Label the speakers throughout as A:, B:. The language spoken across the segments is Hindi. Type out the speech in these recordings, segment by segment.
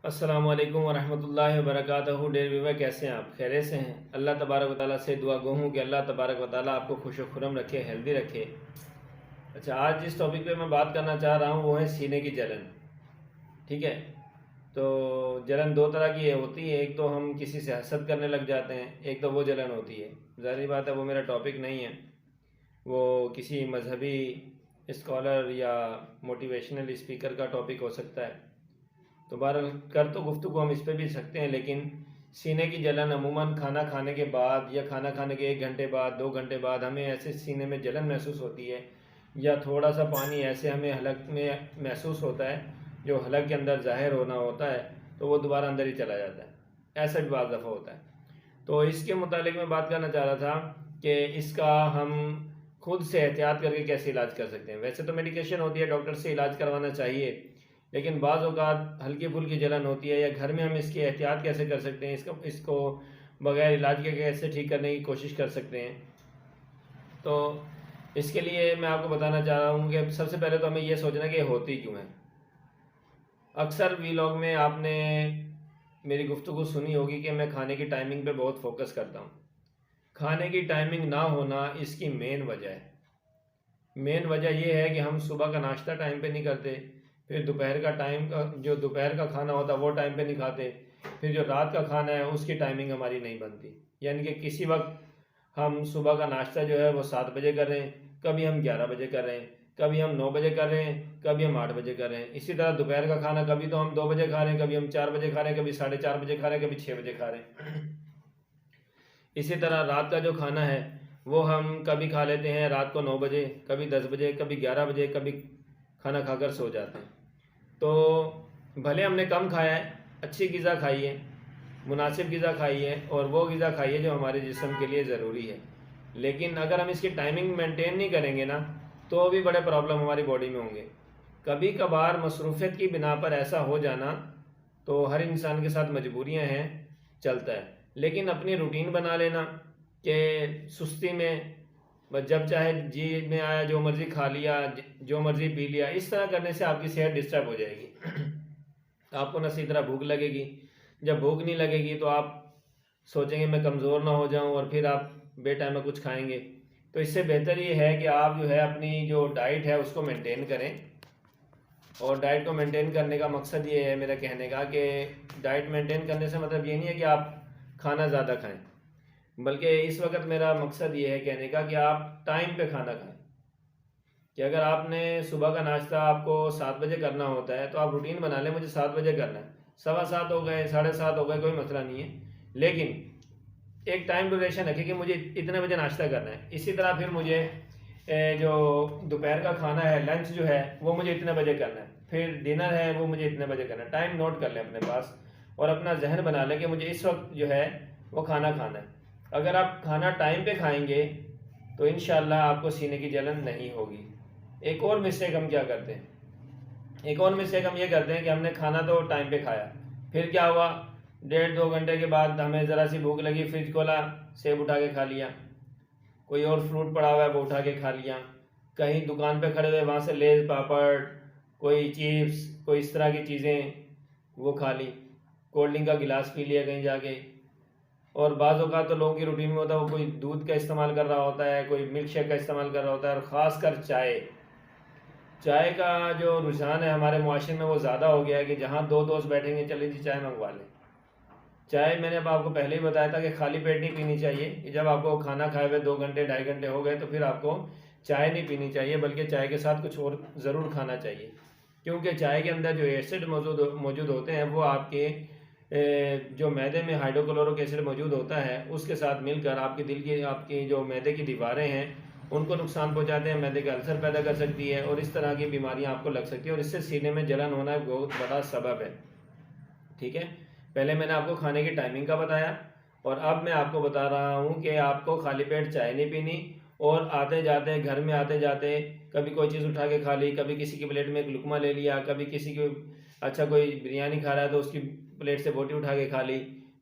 A: अस्सलाम वालेकुम वरहमतुल्लाहि वबरकातुहू। डेयर व्यूवर, कैसे हैं आप? खैरियत से हैं? अल्लाह तबारक व तआला से दुआ गो हूँ कि अल्लाह तबारक व तआला आपको खुश व खुरम रखे, हेल्दी रखे। अच्छा, आज जिस टॉपिक पे मैं बात करना चाह रहा हूँ वो है सीने की जलन। ठीक है। तो जलन दो तरह की होती है, एक तो हम किसी से हसद करने लग जाते हैं, एक तो वो जलन होती है। ज़ाहिर बात है वो मेरा टॉपिक नहीं है, वो किसी मजहबी स्कॉलर या मोटिवेशनल स्पीकर का टॉपिक हो सकता है। तो बहरहाल कर तो गुफ्तगू हम इस पे भी सकते हैं, लेकिन सीने की जलन अमूमन खाना खाने के बाद या खाना खाने के 1 घंटे बाद 2 घंटे बाद हमें ऐसे सीने में जलन महसूस होती है, या थोड़ा सा पानी ऐसे हमें हलक में महसूस होता है जो हलक के अंदर ज़ाहिर होना होता है, तो वो दोबारा अंदर ही चला जाता है। ऐसा भी बाज़ दफ़ा होता है। तो इसके मुतालिक मैं बात करना चाह रहा था कि इसका हम खुद से एहतियात करके कैसे इलाज कर सकते हैं। वैसे तो मेडिकेशन होती है, डॉक्टर से इलाज करवाना चाहिए, लेकिन बाज़ औक़ात हल्की फुल्की जलन होती है, या घर में हम इसकी एहतियात कैसे कर सकते हैं, इसको बग़ैर इलाज के कैसे ठीक करने की कोशिश कर सकते हैं। तो इसके लिए मैं आपको बताना चाह रहा हूँ कि सबसे पहले तो हमें यह सोचना कि होती क्यों है। अक्सर वीलॉग में आपने मेरी गुफ्तगू सुनी होगी कि मैं खाने की टाइमिंग पे बहुत फोकस करता हूँ। खाने की टाइमिंग ना होना इसकी मेन वजह है। मेन वजह यह है कि हम सुबह का नाश्ता टाइम पे नहीं करते, फिर दोपहर का टाइम का जो दोपहर का खाना होता है वो टाइम पे नहीं खाते, फिर जो रात का खाना है उसकी टाइमिंग हमारी नहीं बनती। यानी कि किसी वक्त हम सुबह का नाश्ता जो है वो 7 बजे कर रहे हैं, कभी हम 11 बजे कर रहे हैं, कभी हम 9 बजे कर रहे हैं, कभी हम 8 बजे कर रहे हैं। इसी तरह दोपहर का खाना कभी तो हम 2 बजे खा रहे हैं, कभी हम 4 बजे खा रहे हैं, कभी 4:30 बजे खा रहे हैं, कभी 6 बजे खा रहे हैं। इसी तरह रात का जो खाना है वो हम कभी खा लेते हैं रात को 9 बजे, कभी 10 बजे, कभी 11 बजे, कभी खाना खाकर सो जाते हैं। तो भले हमने कम खाया है, अच्छी ग़िज़ा खाई है, मुनासिब ग़िज़ा खाई है, और वो ग़िज़ा खाई है जो हमारे जिस्म के लिए ज़रूरी है, लेकिन अगर हम इसकी टाइमिंग मेंटेन नहीं करेंगे ना, तो भी बड़े प्रॉब्लम हमारी बॉडी में होंगे। कभी कभार मसरूफ़ियत की बिना पर ऐसा हो जाना तो हर इंसान के साथ मजबूरियां हैं, चलता है। लेकिन अपनी रूटीन बना लेना कि सुस्ती में बस जब चाहे जी में आया जो मर्ज़ी खा लिया, जो मर्ज़ी पी लिया, इस तरह करने से आपकी सेहत डिस्टर्ब हो जाएगी। आपको ना सही तरह भूख लगेगी। जब भूख नहीं लगेगी तो आप सोचेंगे मैं कमज़ोर ना हो जाऊं, और फिर आप बेटाइम में कुछ खाएंगे। तो इससे बेहतर ये है कि आप जो है अपनी जो डाइट है उसको मेंटेन करें। और डाइट को मेंटेन करने का मकसद ये है मेरा कहने का कि डाइट मेंटेन करने से मतलब ये नहीं है कि आप खाना ज़्यादा खाएं, बल्कि इस वक्त मेरा मकसद ये है कहने का कि आप टाइम पे खाना खाएं। कि अगर आपने सुबह का नाश्ता आपको 7 बजे करना होता है तो आप रूटीन बना लें, मुझे 7 बजे करना है। 7:15 हो गए, 7:30 हो गए, कोई मसला नहीं है, लेकिन एक टाइम ड्यूरेशन रखें कि मुझे इतने बजे नाश्ता करना है। इसी तरह फिर मुझे जो दोपहर का खाना है, लंच जो है वो मुझे इतने बजे करना है, फिर डिनर है वो मुझे इतने बजे करना है। टाइम नोट कर लें अपने पास और अपना जहन बना लें कि मुझे इस वक्त जो है वो खाना खाना है। अगर आप खाना टाइम पे खाएंगे तो इंशाल्लाह आपको सीने की जलन नहीं होगी। एक और मिस्टेक हम क्या करते हैं, एक और मिस्टेक हम ये करते हैं कि हमने खाना तो टाइम पे खाया, फिर क्या हुआ, 1.5-2 घंटे के बाद हमें ज़रा सी भूख लगी, फ्रिज खोला, सेब उठा के खा लिया, कोई और फ्रूट पड़ा हुआ है वो उठा के खा लिया, कहीं दुकान पे खड़े हुए वहाँ से लेज़ पापड़, कोई चिप्स, कोई इस तरह की चीज़ें वो खा ली, कोल्ड ड्रिंक का गिलास पी लिया कहीं जाके। और बाज़ औक़ात तो लोगों की रूटीन में होता है वो कोई दूध का इस्तेमाल कर रहा होता है, कोई मिल्क शेक का इस्तेमाल कर रहा होता है, और ख़ासकर चाय, चाय का जो रुझान है हमारे मुआशरे में वो ज़्यादा हो गया है कि जहाँ दो दोस्त बैठेंगे चले जी चाय मंगवा लें। चाय मैंने अब आपको पहले ही बताया था कि खाली पेट नहीं पीनी चाहिए, कि जब आपको खाना खाए हुए 2 घंटे 2.5 घंटे हो गए तो फिर आपको चाय नहीं पीनी चाहिए, बल्कि चाय के साथ कुछ और ज़रूर खाना चाहिए। क्योंकि चाय के अंदर जो एसिड मौजूद होते हैं वो आपके जो मैदे में हाइड्रोक्लोरिक एसिड मौजूद होता है उसके साथ मिलकर आपके दिल की, आपकी जो मैदे की दीवारें हैं उनको नुकसान पहुंचाते हैं, मैदे का अल्सर पैदा कर सकती है, और इस तरह की बीमारियां आपको लग सकती है, और इससे सीने में जलन होना बहुत बड़ा सबब है। ठीक है, पहले मैंने आपको खाने की टाइमिंग का बताया, और अब मैं आपको बता रहा हूँ कि आपको खाली पेट चाय नहीं पीनी, और आते जाते घर में आते जाते कभी कोई चीज़ उठा के खा ली, कभी किसी की प्लेट में एक लुकमा ले लिया, कभी किसी को अच्छा कोई बिरयानी खा रहा है तो उसकी प्लेट से बोटी उठा के खा ली,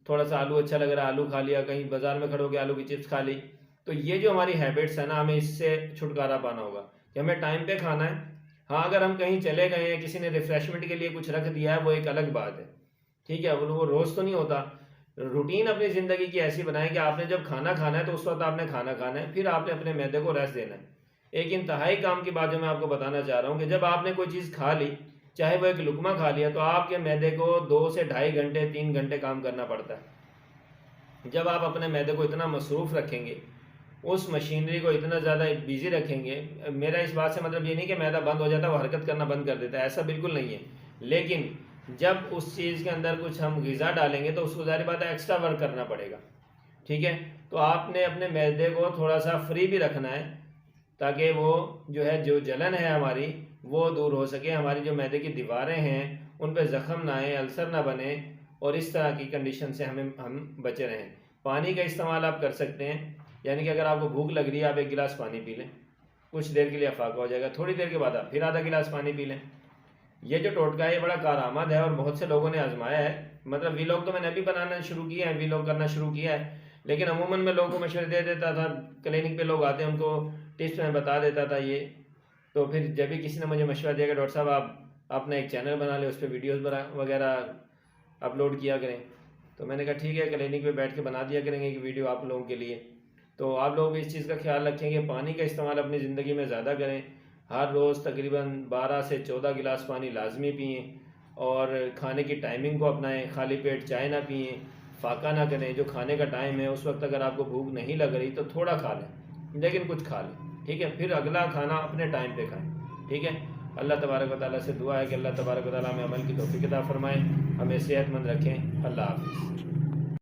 A: थोड़ा सा आलू अच्छा लग रहा है आलू खा लिया, कहीं बाजार में खड़े होकर आलू की चिप्स खा ली। तो ये जो हमारी हैबिट्स है ना, हमें इससे छुटकारा पाना होगा कि हमें टाइम पे खाना है। हाँ, अगर हम कहीं चले गए हैं, किसी ने रिफ्रेशमेंट के लिए कुछ रख दिया है, वो एक अलग बात है, ठीक है, वो रोज़ तो नहीं होता। रूटीन अपनी ज़िंदगी की ऐसी बनाएं कि आपने जब खाना खाना है तो उस वक्त आपने खाना खाना है, फिर आपने अपने मैदे को रेस्ट देना है। एक इंतहाई काम की बात जो मैं आपको बताना चाह रहा हूँ कि जब आपने कोई चीज़ खा ली, चाहे वो एक लुकमा खा लिया, तो आपके मैदे को 2 से ढाई घंटे 3 घंटे काम करना पड़ता है। जब आप अपने मैदे को इतना मसरूफ़ रखेंगे, उस मशीनरी को इतना ज़्यादा बिजी रखेंगे, मेरा इस बात से मतलब ये नहीं कि मैदा बंद हो जाता है वो हरकत करना बंद कर देता है, ऐसा बिल्कुल नहीं है। लेकिन जब उस चीज़ के अंदर कुछ हम ग़िज़ा डालेंगे तो उसको ज़ाहिर बात है एक्स्ट्रा वर्क करना पड़ेगा। ठीक है, तो आपने अपने मैदे को थोड़ा सा फ्री भी रखना है ताकि वो जो है, जो जलन है हमारी वो दूर हो सके, हमारी जो मैदे की दीवारें हैं उन पर ज़ख़म ना आए, अल्सर ना बने, और इस तरह की कंडीशन से हम बचे रहें। पानी का इस्तेमाल आप कर सकते हैं, यानी कि अगर आपको भूख लग रही है आप 1 गिलास पानी पी लें, कुछ देर के लिए अफाका हो जाएगा, थोड़ी देर के बाद आप फिर आधा गिलास पानी पी लें। ये जो टोटका है ये बड़ा कारआमद है और बहुत से लोगों ने आजमाया है। मतलब वीलॉग तो मैंने अभी बनाना शुरू किया है, वीलॉग करना शुरू किया है, लेकिन अमूमन मैं लोगों को मशवरे दे देता था, क्लिनिक पे लोग आते हैं उनको टिप्स में बता देता था ये। तो फिर जब भी किसी ने मुझे मशवरा दिया कि डॉक्टर साहब आप अपना एक चैनल बना लें, उस पर वीडियोज़ वगैरह अपलोड किया करें, तो मैंने कहा ठीक है, क्लिनिक पे बैठ के बना दिया करेंगे कि वीडियो आप लोगों के लिए। तो आप लोग भी इस चीज़ का ख्याल रखें कि पानी का इस्तेमाल अपनी ज़िंदगी में ज़्यादा करें। हर रोज़ तकरीबन 12 से 14 गिलास पानी लाजमी पिएँ, और खाने की टाइमिंग को अपनाएं, खाली पेट चाय ना पिएँ, फाका ना करें। जो खाने का टाइम है उस वक्त अगर आपको भूख नहीं लग रही तो थोड़ा खा लें, लेकिन कुछ खा लें, ठीक है, फिर अगला खाना अपने टाइम पे खाएं। ठीक है, अल्लाह तबारक व तआला से दुआ है कि अल्लाह तबारक व तआला हमें अमल की तौफीक अता फरमाएं, हमें सेहतमंद रखें। अल्लाह हाफ़िज़।